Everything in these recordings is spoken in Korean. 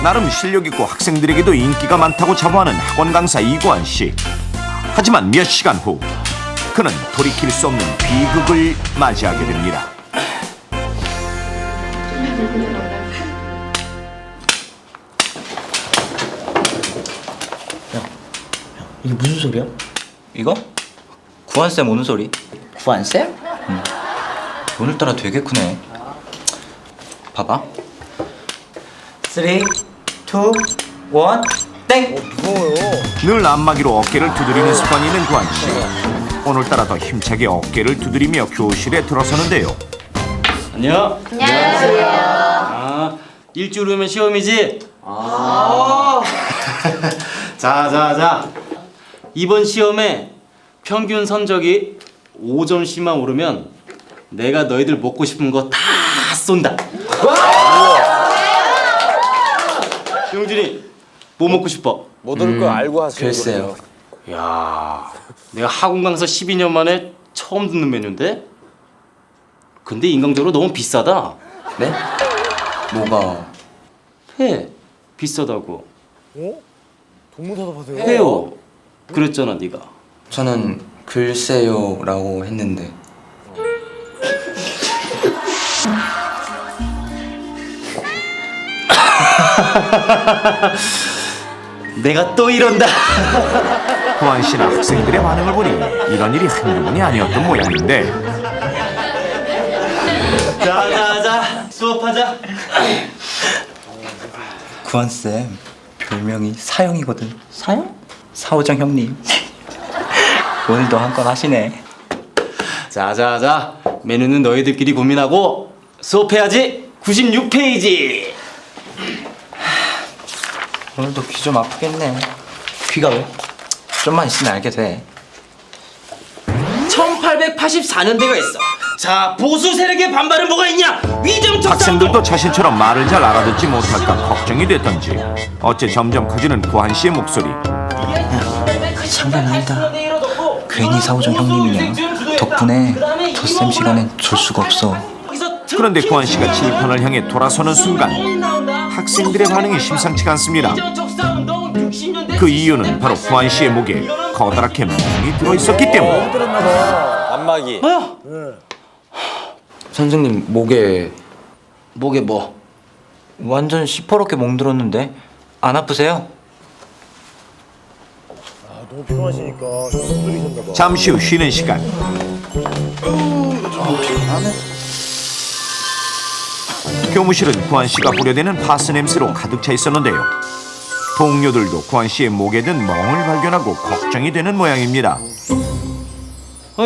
나름 실력 있고 학생들에게도 인기가 많다고 자부하는 학원 강사 이구환 씨. 하지만 몇 시간 후 그는 돌이킬 수 없는 비극을 맞이하게 됩니다. 이게 무슨 소리야? 이거? 구한쌤 오는 소리. 구한쌤? 응. 오늘따라 되게 크네. 봐봐. 3, 2, 1, 땡! 늘 안마기로 어깨를 두드리는 습관이 있는 구환 씨. 오늘따라 더 힘차게 어깨를 두드리며 교실에 들어서는데요. 안녕하세요. 아, 일주일 후면 시험이지? 자. 이번 시험에 평균 성적이 5점씩만 오르면 내가 너희들 먹고 싶은 거 다 쏜다. 용준이, 뭐 먹고 싶어? 못 올 거 알고 하세요. 글쎄요. 야, 내가 학원 강사 12년 만에 처음 듣는 메뉴인데? 근데 인간적으로 너무 비싸다. 네? 뭐가? 회 비싸다고. 동문서답 하세요. 회요. 그랬잖아 네가. 저는 글쎄요라고 했는데. 내가 또 이런다. 구환 씨나 학생들의 반응을 보니 이런 일이 한두 번이 아니었던 모양인데 자, 수업하자. 구한쌤 별명이 사형이거든. 사형? 사오정 형님. 오늘도 한 건 하시네. 자. 메뉴는 너희들끼리 고민하고 수업해야지. 96페이지. 오늘도 귀 좀 아프겠네. 귀가 왜? 좀만 있으면 알게 돼. 1884년대가 있어. 자, 보수 세력의 반발은 뭐가 있냐? 위정적 학생들도 자신처럼 말을 잘 알아듣지 못할까 걱정이 됐던지 어째 점점 커지는 구환 씨의 목소리. 장난 아니다. 괜히 사오정 형님이냐. 덕분에 덧셈 시간엔 줄 수가 없어. 그런데 구환 씨가 칠판을 향해 돌아서는 순간 학생들의 반응이 심상치가 않습니다. 그 이유는 바로 구환 씨의 목에 커다랗게 멍이 들어있었기 때문. 안마기. 뭐야? 선생님 목에 뭐? 완전 시퍼렇게 멍들었는데 안 아프세요? 너무 피곤하시니까 힘들으셨나 봐. 잠시 후 쉬는 시간. 교무실은 구환 씨가 뿌려대는 파스 냄새로 가득 차 있었는데요. 동료들도 구환 씨의 목에 든 멍을 발견하고 걱정이 되는 모양입니다.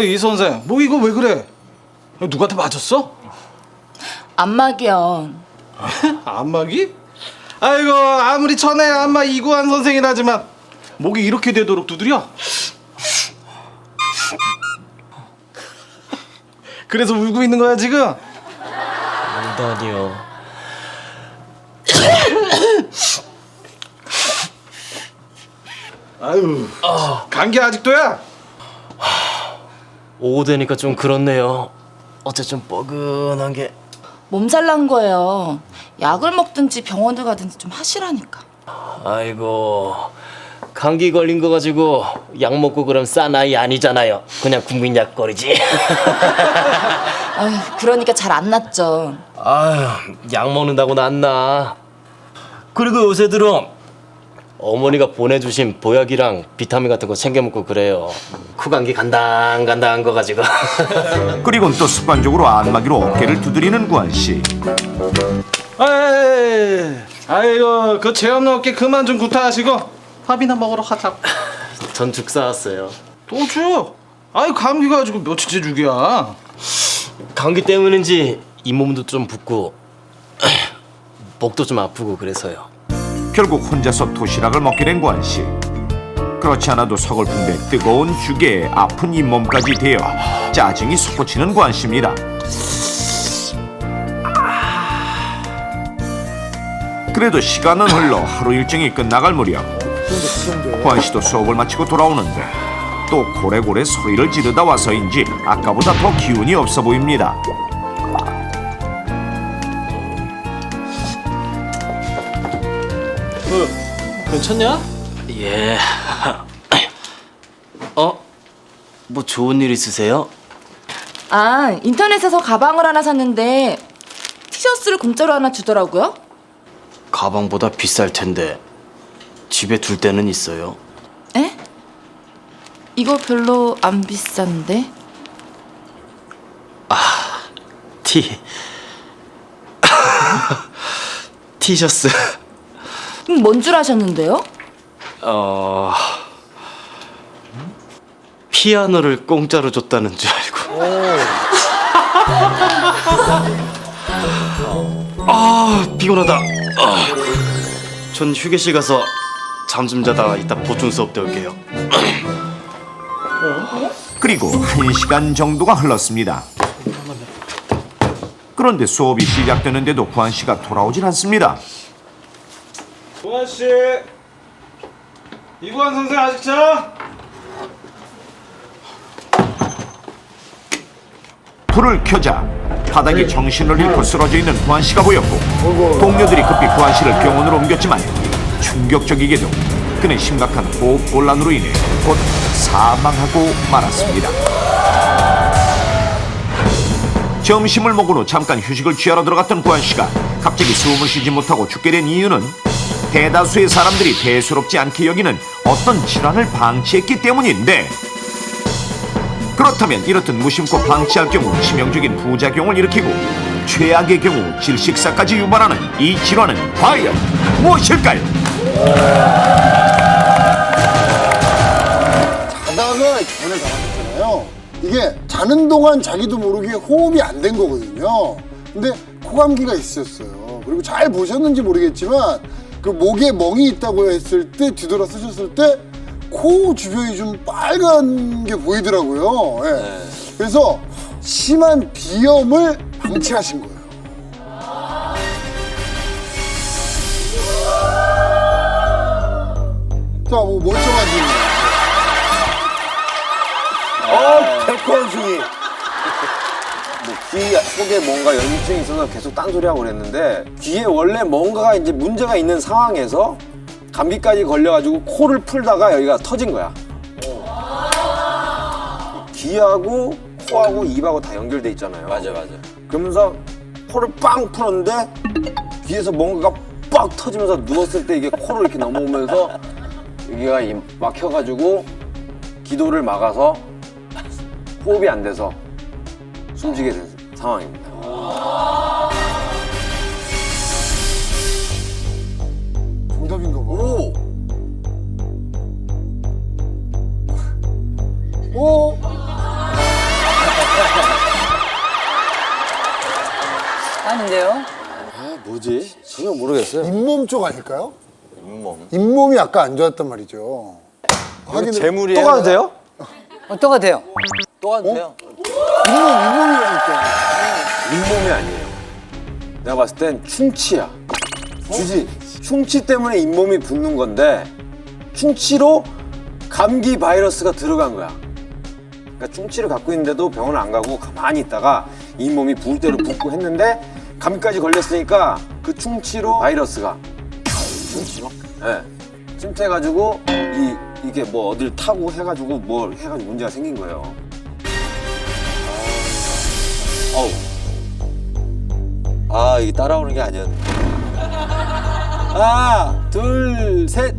이 선생, 뭐 이거 왜 그래? 누구한테 맞았어? 안마기요. 안마기? 아이고 아무리 천의 안마 이구환 선생이라지만 목이 이렇게 되도록 두드려? 그래서 울고 있는 거야 지금? 아니요. 아유, 감기 아직도야? 오후 되니까 좀 그렇네요. 어째 좀 뻐근한 게. 몸살 난 거예요. 약을 먹든지 병원을 가든지 좀 하시라니까. 아이고, 감기 걸린 거 가지고 약 먹고 그럼 싼 아이 아니잖아요. 그냥 국민약거리지. 아유, 그러니까 잘 안 낫죠. 아유, 약 먹는다고 낫나. 그리고 요새 들어 어머니가 보내주신 보약이랑 비타민 같은 거 챙겨 먹고 그래요. 쿠감기 간당간당한 거 가지고. 그리고 또 습관적으로 안마기로 어깨를 두드리는 구환 씨. 아이고 그 죄 없는 어깨 그만 좀 구타하시고 밥이나 먹으러 가자고. 전죽 싸왔어요. 또 줘? 아이 감기가 가지고 며칠째 죽이야. 감기 때문인지 잇몸도 좀 붓고 목도 좀 아프고 그래서요. 결국 혼자서 도시락을 먹게 된 구환 씨. 그렇지 않아도 서글픈데 뜨거운 죽에 아픈 잇몸까지 대여 짜증이 솟구치는 구환 씨입니다. 그래도 시간은 흘러 하루 일정이 끝나갈 무렵 구환 씨도 수업을 마치고 돌아오는데 또 고래고래 소리를 지르다 와서인지 아까보다 더 기운이 없어 보입니다. 괜찮냐? 예. 뭐 좋은 일 있으세요? 아, 인터넷에서 가방을 하나 샀는데 티셔츠를 공짜로 하나 주더라고요. 가방보다 비쌀 텐데 집에 둘 데는 있어요. 에? 이거 별로 안 비싼데? 티셔츠. 뭔 줄 아셨는데요? 피아노를 공짜로 줬다는 줄 알고. 피곤하다. 전 휴게실 가서 잠 좀 자다가 이따 보충 수업 배울게요. 그리고 1시간 정도가 흘렀습니다. 그런데 수업이 시작되는데도 구한 씨가 돌아오질 않습니다. 구한 씨, 이구환 선생 아직 자? 불을 켜자 바닥에 정신을 잃고 쓰러져 있는 구한 씨가 보였고 동료들이 급히 구한 씨를 병원으로 옮겼지만 충격적이게도 그는 심각한 호흡곤란으로 인해 곧 사망하고 말았습니다. 점심을 먹은 후 잠깐 휴식을 취하러 들어갔던 구한 씨가 갑자기 숨을 쉬지 못하고 죽게 된 이유는 대다수의 사람들이 대수롭지 않게 여기는 어떤 질환을 방치했기 때문인데, 그렇다면 이렇듯 무심코 방치할 경우 치명적인 부작용을 일으키고 최악의 경우 질식사까지 유발하는 이 질환은 과연 무엇일까요? 자다가 전에 나왔잖아요. 이게 자는 동안 자기도 모르게 호흡이 안 된 거거든요. 근데 코감기가 있었어요. 그리고 잘 보셨는지 모르겠지만 그 목에 멍이 있다고 했을 때 뒤돌아 쓰셨을 때 코 주변이 좀 빨간 게 보이더라고요. 예. 그래서 심한 비염을 방치하신 거예요. 자, 뭐 멀쩡하지. 백원숭이. 귀 속에 뭔가 염증이 있어서 계속 딴소리하고 그랬는데 귀에 원래 뭔가가 이제 문제가 있는 상황에서 감기까지 걸려가지고 코를 풀다가 여기가 터진 거야. 귀하고 코하고 입하고 다 연결돼 있잖아요. 맞아. 그러면서 코를 빵 풀었는데 귀에서 뭔가가 빡 터지면서 누웠을 때 이게 코를 이렇게 넘어오면서 여기가 막혀가지고 기도를 막아서 호흡이 안 돼서 숨지게 된 상황입니다. 정답인가 봐. 오! 아닌데요? 아 뭐지? 전혀 모르겠어요. 잇몸 쪽 아닐까요? 잇몸이 아까 안 좋았단 말이죠. 재물이에요? 또 가도 돼요? 또 같아요. 또 가도 돼요? 잇몸이라니까. 잇몸이 아니에요. 내가 봤을 땐 충치야. 주지. 충치 때문에 잇몸이 붓는 건데 충치로 감기 바이러스가 들어간 거야. 그러니까 충치를 갖고 있는데도 병원 안 가고 가만히 있다가 잇몸이 부을 대로 붓고 했는데 감기까지 걸렸으니까 그 충치로 바이러스가 충치로? 네. 침투해가지고 이게 뭐 어딜 타고 해가지고 뭘 해가지고 문제가 생긴 거예요. 아 이게 따라오는 게 아니었네. 하나 둘 셋.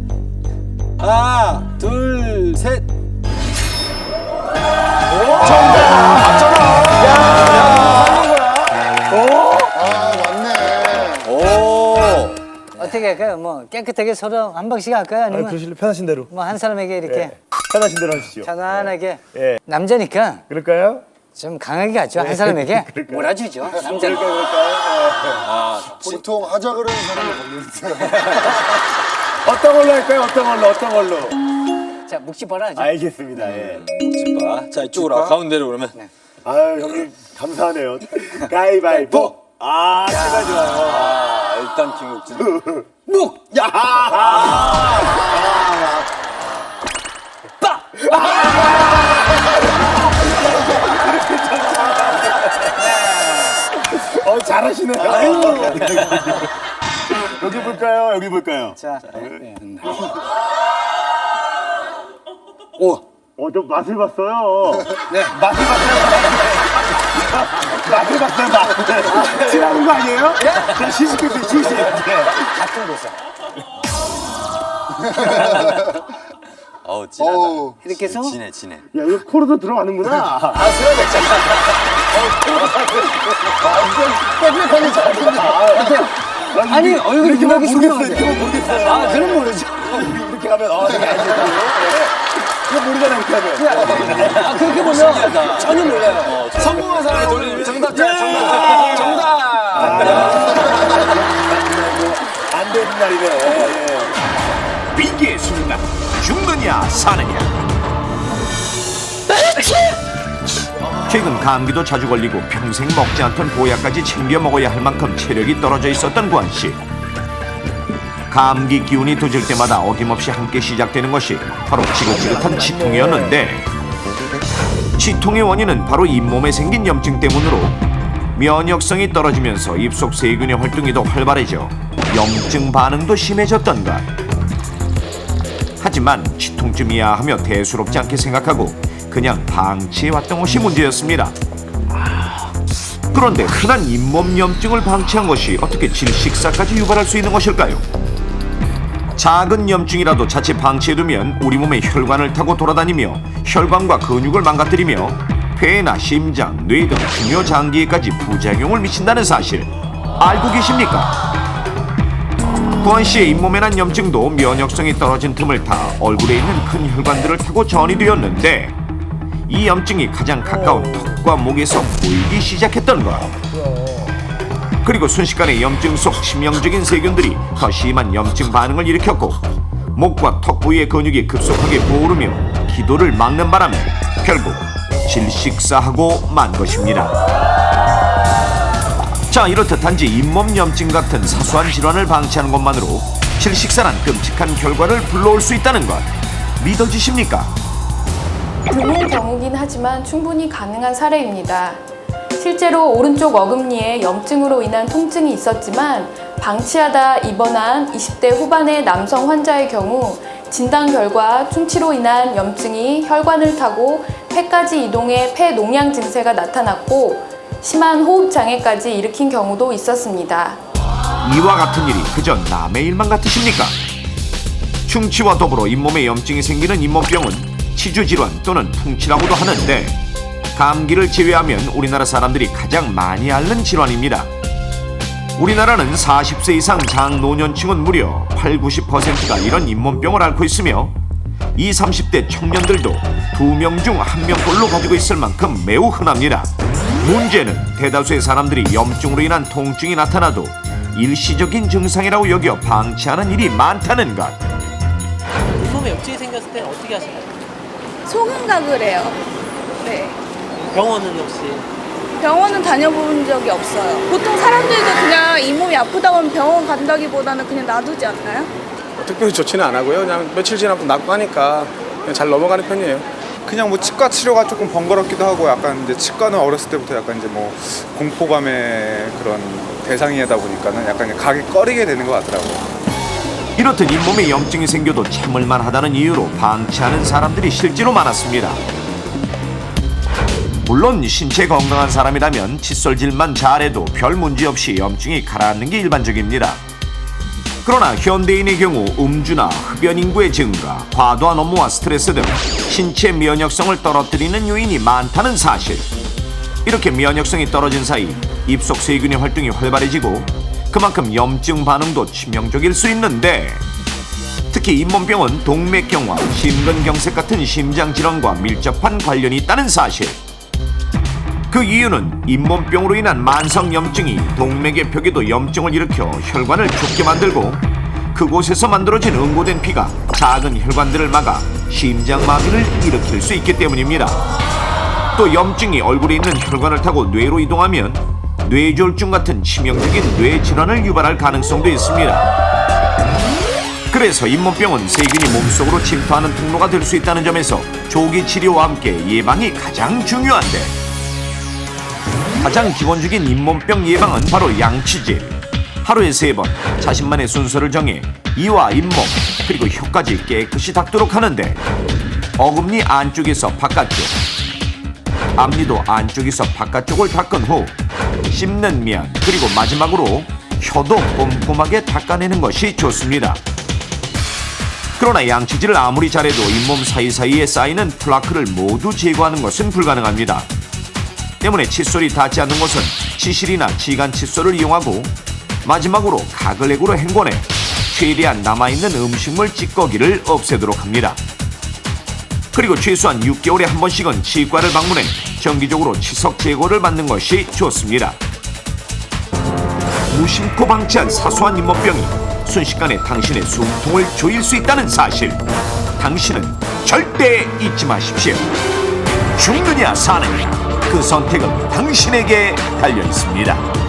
하나 둘 셋. 맞네. 오. 어떻게 할까요? 뭐 깨끗하게 서로 한 방씩 할까요? 아니면 그러실래 편하신 대로. 뭐 한 사람에게 이렇게 편하신 대로 하시죠. 편안하게 예. 남자니까 그럴까요? 좀 강하게 가죠. 한 사람에게 몰아주죠. 남자니까. 보통 하자 그러는 사람이 걸리는데. 어떤 걸로 할까요? 어떤 걸로? 자 묵지버라 하죠. 알겠습니다. 예. 묵지빠. 자 이쪽으로 와. 가운데로 그러면. 아유 형님 감사하네요. 가위바위보. 아 제가 좋아요. 아 일단 김국진. 묵. 야. 잘하시네요. 여기 볼까요? 여기 볼까요? 자, 저 맛을 봤어요. 네, 맛을 봤어요. 맛을 봤어요, 맛을. 지나는 거 아니에요? 자, 시식했어요, 시식. 같은 곳에. 어우, 이렇게 해서 야, 이거 코로도 들어가는구나. 빽빽하게 잘 생겼다. 아니, 얼굴이 이렇게 모르겠어요, 이거 모르겠어요. 아, 그럼 모르죠. 이렇게 하면, 이게 아니지. 이거 모르잖아, 이렇게 하면. 아, 그렇게 보면 전혀 몰라요. 성공한 사람이 돌리면 정답자야, 정답. 안 되는 날이네. 위기의 순간 죽느냐 사느냐. 최근 감기도 자주 걸리고 평생 먹지 않던 보약까지 챙겨 먹어야 할 만큼 체력이 떨어져 있었던 구한씨. 감기 기운이 도질 때마다 어김없이 함께 시작되는 것이 바로 지긋지긋한 치통이었는데, 치통의 원인은 바로 잇몸에 생긴 염증 때문으로 면역성이 떨어지면서 입속 세균의 활동이 더 활발해져 염증 반응도 심해졌던 것. 하지만 치통쯤이야 하며 대수롭지 않게 생각하고 그냥 방치해왔던 것이 문제였습니다. 그런데 흔한 잇몸 염증을 방치한 것이 어떻게 질식사까지 유발할 수 있는 것일까요? 작은 염증이라도 자칫 방치해두면 우리 몸의 혈관을 타고 돌아다니며 혈관과 근육을 망가뜨리며 폐나 심장, 뇌 등 중요 장기에까지 부작용을 미친다는 사실 알고 계십니까? 구한씨의 잇몸에 난 염증도 면역성이 떨어진 틈을 타 얼굴에 있는 큰 혈관들을 타고 전이 되었는데, 이 염증이 가장 가까운 턱과 목에서 보이기 시작했던 것. 그리고 순식간에 염증 속 치명적인 세균들이 더 심한 염증 반응을 일으켰고, 목과 턱 부위의 근육이 급속하게 부어오르며 기도를 막는 바람에 결국 질식사하고 만 것입니다. 자, 이렇듯 단지 잇몸 염증 같은 사소한 질환을 방치하는 것만으로 질식사란 끔찍한 결과를 불러올 수 있다는 것 믿어지십니까? 드문 경우긴 하지만 충분히 가능한 사례입니다. 실제로 오른쪽 어금니에 염증으로 인한 통증이 있었지만 방치하다 입원한 20대 후반의 남성 환자의 경우 진단 결과 충치로 인한 염증이 혈관을 타고 폐까지 이동해 폐농양 증세가 나타났고 심한 호흡 장애까지 일으킨 경우도 있었습니다. 이와 같은 일이 그저 남의 일만 같으십니까? 충치와 더불어 잇몸에 염증이 생기는 잇몸병은 치주질환 또는 풍치라고도 하는데, 감기를 제외하면 우리나라 사람들이 가장 많이 앓는 질환입니다. 우리나라는 40세 이상 장노년층은 무려 80~90%가 이런 잇몸병을 앓고 있으며, 20, 30대 청년들도 2명 중 1명꼴로 가지고 있을 만큼 매우 흔합니다. 문제는 대다수의 사람들이 염증으로 인한 통증이 나타나도 일시적인 증상이라고 여겨 방치하는 일이 많다는 것. 잇몸에 염증이 생겼을 때 어떻게 하시나요? 소금각을 해요. 네. 병원은 혹시? 병원은 다녀본 적이 없어요. 보통 사람들도 그냥 잇몸이 아프다고 하면 병원 간다기보다는 그냥 놔두지 않나요? 특별히 좋지는 안 하고요. 그냥 며칠 지나고 낫고 하니까 그냥 잘 넘어가는 편이에요. 그냥 뭐 치과 치료가 조금 번거롭기도 하고, 약간 이제 치과는 어렸을 때부터 약간 이제 뭐 공포감의 그런 대상이다 보니까는 약간 가기 꺼리게 되는 것 같더라고요. 이렇듯 잇몸에 염증이 생겨도 참을만 하다는 이유로 방치하는 사람들이 실제로 많았습니다. 물론 신체 건강한 사람이라면 칫솔질만 잘해도 별 문제 없이 염증이 가라앉는 게 일반적입니다. 그러나 현대인의 경우 음주나 흡연 인구의 증가, 과도한 업무와 스트레스 등 신체 면역성을 떨어뜨리는 요인이 많다는 사실. 이렇게 면역성이 떨어진 사이 입속 세균의 활동이 활발해지고 그만큼 염증 반응도 치명적일 수 있는데, 특히 잇몸병은 동맥경화, 심근경색 같은 심장질환과 밀접한 관련이 있다는 사실. 그 이유는 잇몸병으로 인한 만성 염증이 동맥의 벽에도 염증을 일으켜 혈관을 좁게 만들고, 그곳에서 만들어진 응고된 피가 작은 혈관들을 막아 심장마비를 일으킬 수 있기 때문입니다. 또 염증이 얼굴에 있는 혈관을 타고 뇌로 이동하면 뇌졸중 같은 치명적인 뇌질환을 유발할 가능성도 있습니다. 그래서 잇몸병은 세균이 몸속으로 침투하는 통로가 될 수 있다는 점에서 조기 치료와 함께 예방이 가장 중요한데, 가장 기본적인 잇몸병 예방은 바로 양치질. 하루에 3번 자신만의 순서를 정해 이와 잇몸 그리고 혀까지 깨끗이 닦도록 하는데 어금니 안쪽에서 바깥쪽, 앞니도 안쪽에서 바깥쪽을 닦은 후 씹는 면 그리고 마지막으로 혀도 꼼꼼하게 닦아내는 것이 좋습니다. 그러나 양치질을 아무리 잘해도 잇몸 사이사이에 쌓이는 플라크를 모두 제거하는 것은 불가능합니다. 때문에 칫솔이 닿지 않는 곳은 치실이나 치간 칫솔을 이용하고 마지막으로 가글액으로 헹궈내 최대한 남아있는 음식물 찌꺼기를 없애도록 합니다. 그리고 최소한 6개월에 한 번씩은 치과를 방문해 정기적으로 치석 제거를 받는 것이 좋습니다. 무심코 방치한 사소한 잇몸병이 순식간에 당신의 숨통을 조일 수 있다는 사실, 당신은 절대 잊지 마십시오. 죽느냐 사느냐 그 선택은 당신에게 달려 있습니다.